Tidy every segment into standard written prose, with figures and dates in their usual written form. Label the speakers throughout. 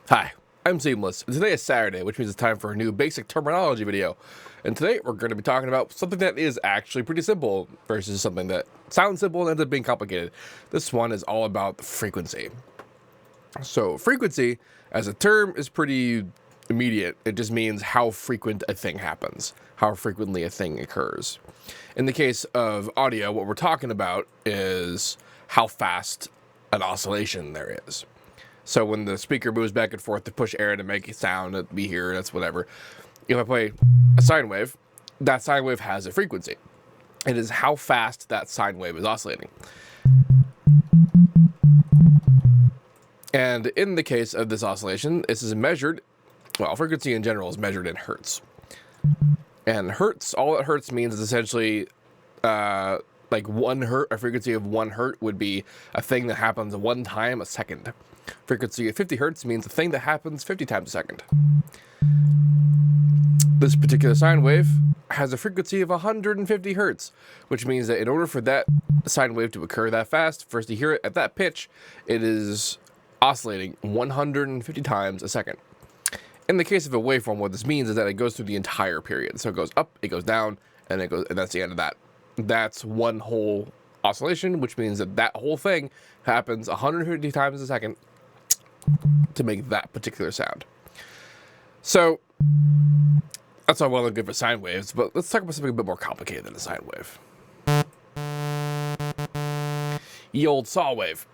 Speaker 1: Hi, I'm Seamless, and today is Saturday, which means it's time for a new basic terminology video. And today we're going to be talking about something that is actually pretty simple versus something that sounds simple and ends up being complicated. This one is all about frequency. So frequency, as a term, is pretty immediate. It just means how frequent a thing happens, how frequently a thing occurs. In the case of audio, what we're talking about is how fast an oscillation there is. So when the speaker moves back and forth to push air to make a sound, that we hear, that's whatever. If I play a sine wave, that sine wave has a frequency. It is how fast that sine wave is oscillating. And in the case of this oscillation, this is measured, well, frequency in general is measured in hertz. And hertz, all that hertz means is essentially like 1 hertz, a frequency of 1 hertz would be a thing that happens one time a second. Frequency of 50 hertz means a thing that happens 50 times a second. This particular sine wave has a frequency of 150 hertz, which means that in order for that sine wave to occur that fast, first to hear it at that pitch, it is oscillating 150 times a second. In the case of a waveform, what this means is that it goes through the entire period. So it goes up, it goes down, and that's the end of that. That's one whole oscillation, which means that that whole thing happens 150 times a second to make that particular sound. So that's all well and good for sine waves, but let's talk about something a bit more complicated than a sine wave. The old saw wave.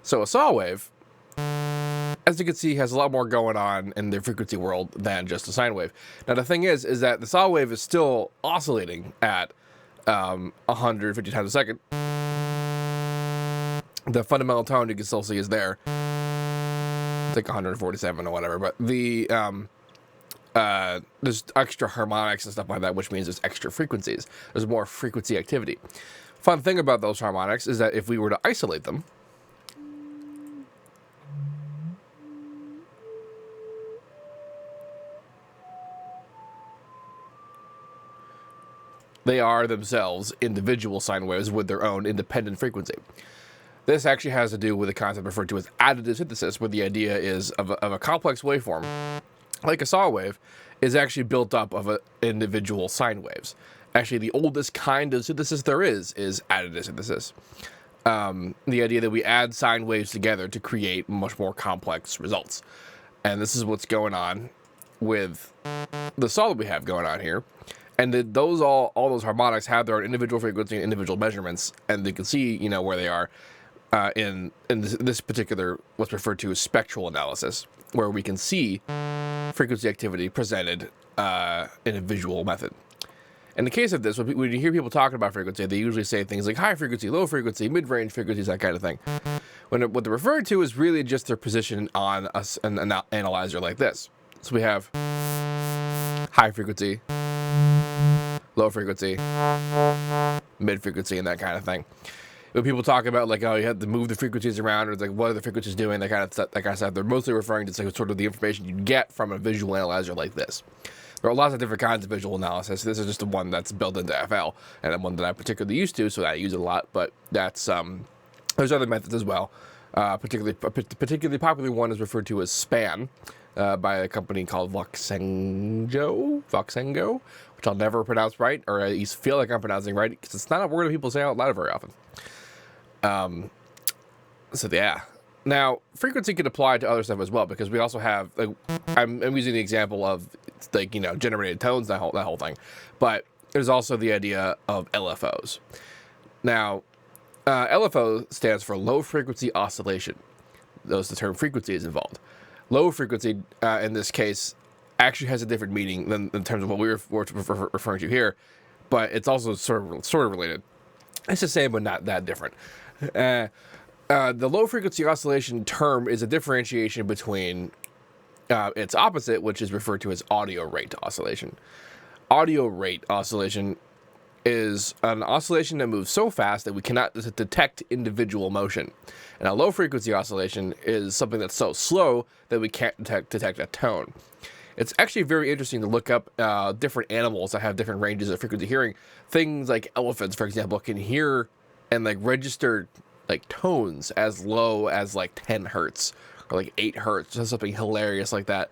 Speaker 1: So a saw wave, as you can see, has a lot more going on in the frequency world than just a sine wave. Now the thing is that the saw wave is still oscillating at 150 times a second. The fundamental tone you can still see is there. It's like 147 or whatever, but the there's extra harmonics and stuff like that, which means there's extra frequencies. There's more frequency activity. Fun thing about those harmonics is that if we were to isolate them, they are themselves individual sine waves with their own independent frequency. This actually has to do with a concept referred to as additive synthesis, where the idea is of a complex waveform, like a saw wave, is actually built up of individual sine waves. Actually, the oldest kind of synthesis there is additive synthesis. The idea that we add sine waves together to create much more complex results. And this is what's going on with the saw that we have going on here. And all those harmonics have their own individual frequency and individual measurements, and you can see, where they are in this particular, what's referred to as spectral analysis, where we can see frequency activity presented in a visual method. In the case of this, when you hear people talking about frequency, they usually say things like high frequency, low frequency, mid-range frequencies, that kind of thing. What they're referred to is really just their position on an analyzer like this. So we have high frequency, low frequency, mid frequency, and that kind of thing. When people talk about like, oh, you have to move the frequencies around, or it's like, what are the frequencies doing, that kind of stuff, they're mostly referring to sort of the information you get from a visual analyzer like this. There are lots of different kinds of visual analysis. This is just the one that's built into FL, and the one that I'm particularly used to, so I use it a lot. But that's there's other methods as well. Particularly popular one is referred to as span. By a company called Voxengo, which I'll never pronounce right, or at least feel like I'm pronouncing right, because it's not a word that people say out loud very often. So yeah. Now, frequency can apply to other stuff as well, because we also have, like, I'm using the example of, like, generated tones, that whole thing, but there's also the idea of LFOs. Now, LFO stands for low frequency oscillation. Those the term frequency is involved. Low frequency, in this case, actually has a different meaning than in terms of what we're referring to here, but it's also sort of related. It's the same, but not that different. The low frequency oscillation term is a differentiation between its opposite, which is referred to as audio rate oscillation. Audio rate oscillation is an oscillation that moves so fast that we cannot detect individual motion. And a low frequency oscillation is something that's so slow that we can't detect a tone. It's actually very interesting to look up different animals that have different ranges of frequency hearing. Things like elephants, for example, can hear and like register like tones as low as like 10 hertz or like 8 hertz, just something hilarious like that.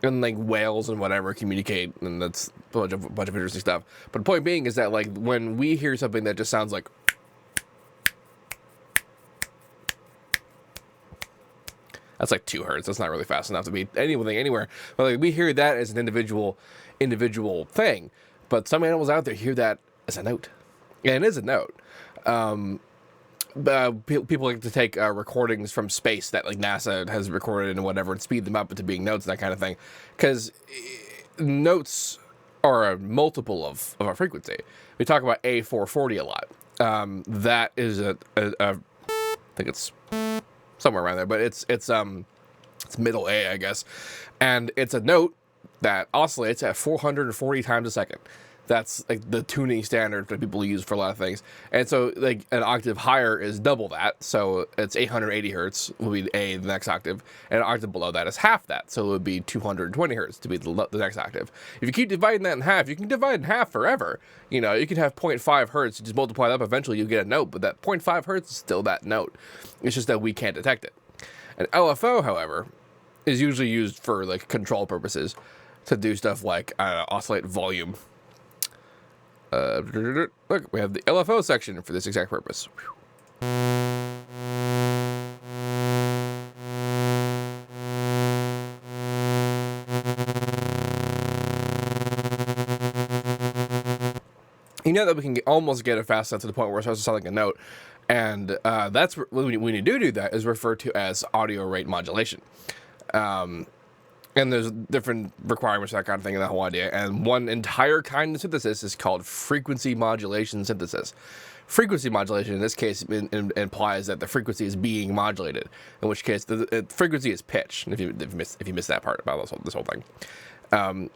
Speaker 1: And like whales and whatever communicate, and that's a bunch of interesting stuff. But the point being is that like when we hear something that just sounds like, that's like 2 hertz. That's not really fast enough to be anything anywhere. But like we hear that as an individual thing. But some animals out there hear that as a note, and it is a note. People like to take recordings from space that like NASA has recorded and whatever, and speed them up into being notes and that kind of thing, because notes are a multiple of our frequency. We talk about A440 a lot. That is I think it's somewhere around there, but it's middle A, I guess, and it's a note that oscillates at 440 times a second. That's like the tuning standard that people use for a lot of things. And so like an octave higher is double that. So it's 880 hertz will be A, the next octave. And an octave below that is half that. So it would be 220 hertz to be the next octave. If you keep dividing that in half, you can divide in half forever. You know, you can have 0.5 hertz, you just multiply that up, eventually you'll get a note, but that 0.5 hertz is still that note. It's just that we can't detect it. An LFO, however, is usually used for like control purposes to do stuff like oscillate volume. Look, we have the LFO section for this exact purpose. You know that we can almost get it fast enough to the point where it starts to sound like a note, and that's when you do that is referred to as audio rate modulation. And there's different requirements for that kind of thing and that whole idea. And one entire kind of synthesis is called frequency modulation synthesis. Frequency modulation, in this case, implies that the frequency is being modulated, in which case the frequency is pitch, if you missed that part about this whole thing.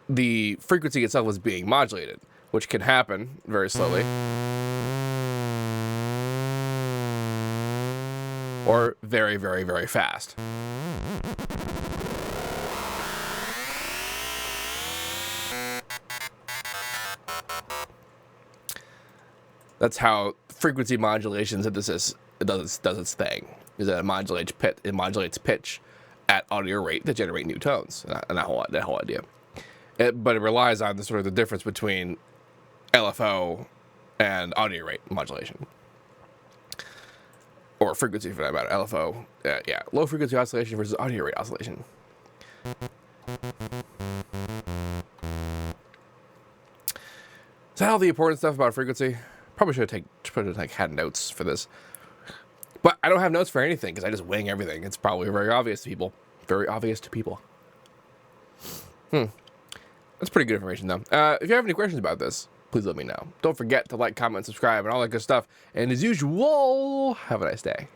Speaker 1: The frequency itself is being modulated, which can happen very slowly, or very, very, very fast. That's how frequency modulation synthesis does its thing. Is that it modulates pitch at audio rate to generate new tones, and that whole idea. But it relies on the difference between LFO and audio rate modulation, or frequency for that matter. LFO, low frequency oscillation versus audio rate oscillation. Is that all the important stuff about frequency? Probably should have had notes for this, but I don't have notes for anything because I just wing everything. It's probably very obvious to people. That's pretty good information though. If you have any questions about this, please let me know. Don't forget to like, comment, subscribe, and all that good stuff. And as usual, have a nice day.